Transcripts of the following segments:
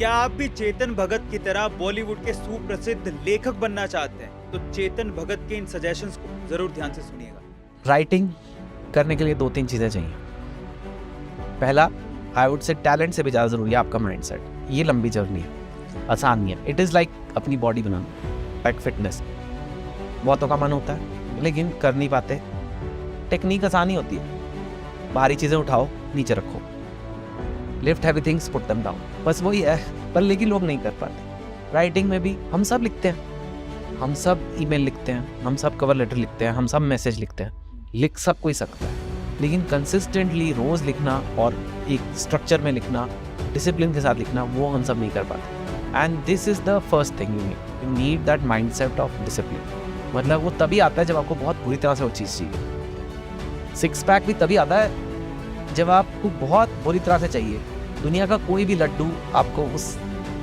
क्या आप भी चेतन भगत की तरह बॉलीवुड के सुप्रसिद्ध लेखक बनना चाहते हैं? तो चेतन भगत के इन सजेशंस को जरूर ध्यान से सुनिएगा। राइटिंग करने के लिए 2-3 चीज़ें चाहिए। पहला, आई वुड से टैलेंट से भी ज़्यादा ज़रूरी है आपका माइंडसेट। ये लंबी जर्नी है, आसान नहीं है। इट इज़ लाइक अपनी बॉडी बनाना, लाइक फिटनेस। बहुतों का मन होता है लेकिन कर नहीं पाते। टेक्निक आसान ही होती है, भारी चीज़ें उठाओ, नीचे रखो, lift heavy things, put them down, बस वही है। पर लेकिन लोग नहीं कर पाते। राइटिंग में भी हम सब लिखते हैं, हम सब ईमेल लिखते हैं, हम सब कवर लेटर लिखते हैं, हम सब मैसेज लिखते हैं, लिख सब कोई सकता है। लेकिन कंसिस्टेंटली रोज़ लिखना और एक स्ट्रक्चर में लिखना, डिसिप्लिन के साथ लिखना, वो हम सब नहीं कर पाते। And this is the first thing you need that mindset of discipline. मतलब वो तभी आता है जब आपको बहुत बुरी तरह से वो चीज़ चाहिए। 6 पैक भी तभी आता है जब आपको बहुत बुरी तरह से चाहिए। दुनिया का कोई भी लड्डू आपको उस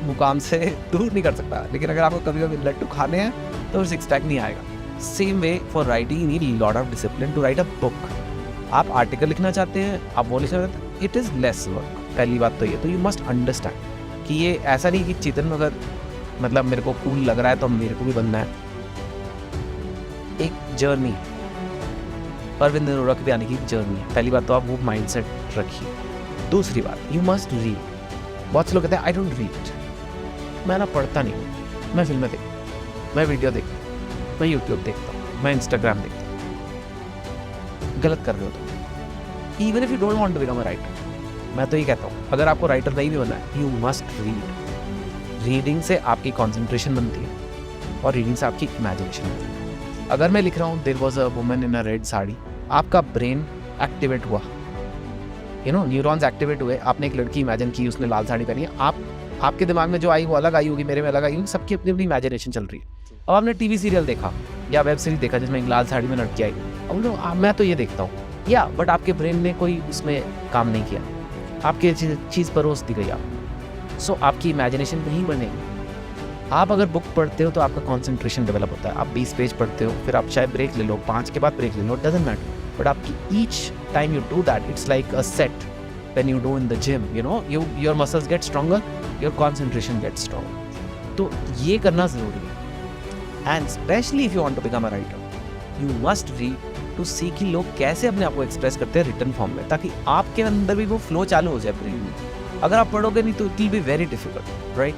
मुकाम से दूर नहीं कर सकता, लेकिन अगर आपको कभी कभी लड्डू खाने हैं तो 6 पैक नहीं आएगा। Same way for writing you need lot of discipline to write a book. आप आर्टिकल लिखना चाहते हैं, आप वो लिखना चाहते हैं, इट इज़ लेस वर्क। पहली बात तो ये, तो यू मस्ट अंडरस्टैंड कि ये ऐसा नहीं कि चेतन अगर मतलब मेरे को कूल लग रहा है तो मेरे को भी बनना है। एक जर्नी, अरविंद अरोड़ा के भी आने की जर्नी है। पहली बात तो आप वो माइंडसेट रखिए। दूसरी बात, यू मस्ट रीड। बहुत से लोग कहते हैं आई डोंट रीड। मैं ना पढ़ता नहीं हूँ, मैं फिल्में देखता हूँ, मैं वीडियो देखता हूँ, मैं यूट्यूब देखता हूँ, मैं इंस्टाग्राम देखता हूँ। गलत कर रहे हो तुम। Even if you don't want to become a writer, मैं तो ये कहता हूँ अगर आपको राइटर नहीं भी बनना है, यू मस्ट रीड। रीडिंग से आपकी कॉन्सेंट्रेशन बनती है और रीडिंग से आपकी इमेजिनेशन बनती है। अगर मैं लिख रहा हूँ there was a woman in a red sari, आपका ब्रेन एक्टिवेट हुआ, न्यूरॉन्स एक्टिवेट हुए, आपने एक लड़की इमेजिन की, उसने लाल साड़ी पहनी है, आपके दिमाग में जो आई वो अलग आई होगी, मेरे में अलग आई होगी, सबकी अपनी अपनी इमेजिनेशन चल रही है। अब आपने टीवी सीरियल देखा या वेब सीरीज देखा जिसमें एक लाल साड़ी में लड़की आई, अब मैं तो ये देखता हूँ बट आपके ब्रेन ने कोई उसमें काम नहीं किया, आपके चीज़ परोस दी गई आप। सो आपकी इमेजिनेशन नहीं बनेगी। आप अगर बुक पढ़ते हो तो आपका कॉन्सेंट्रेशन डेवलप होता है। आप 20 पेज पढ़ते हो, फिर आप चाहे ब्रेक ले लो, 5 के बाद ब्रेक ले लो, डजंट मैटर। बट आपकी each time you do that, it's like a set when you do in the gym, your muscles get stronger, your concentration gets stronger. तो ये करना ज़रूरी है। And especially if you want to become a writer, you must read to see कि लोग कैसे अपने आप को एक्सप्रेस करते हैं रिटन फॉर्म में, ताकि आपके अंदर भी वो फ्लो चालू हो जाए ब्रेन में। अगर आप पढ़ोगे नहीं तो it will be very difficult, right?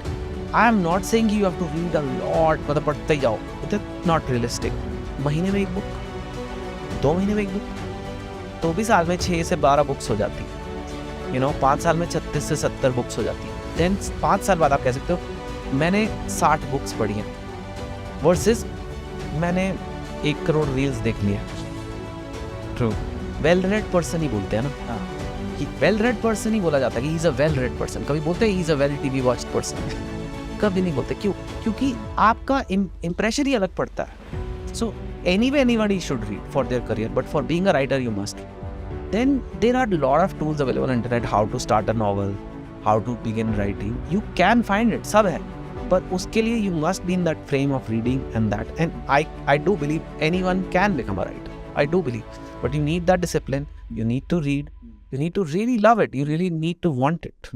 I am not saying you have to read a lot, मतलब पढ़ते ही जाओ, इट इज नॉट रियलिस्टिक। महीने में एक बुक, 2 महीने में एक बुक, तो भी साल में 6 से 12 बुक्स हो जाती है। 5 साल में 36 से 70 बुक्स हो जाती है। देन 5 साल बाद आप कह सकते हो मैंने 60 बुक्स पढ़ी हैं, वर्सेस मैंने 1 करोड़ रील्स देख लिया। ट्रू, वेल रेड पर्सन ही बोलते हैं ना, कि वेल रेड पर्सन ही बोला जाता है कि he is a well read person. कभी बोलते हैं he is a well TV watched person, कभी नहीं बोलते। क्यों? क्योंकि आपका इम्प्रेशन ही अलग पड़ता है। सो anyway anybody should read for their career, but for being a writer you must. Then there are a lot of tools available on internet, how to start a novel, how to begin writing, you can find it, सब है, पर उसके लिए you must be in that frame of reading and that, and I do believe anyone can become a writer, I do believe, but you need that discipline, you need to read, you need to really love it, you really need to want it.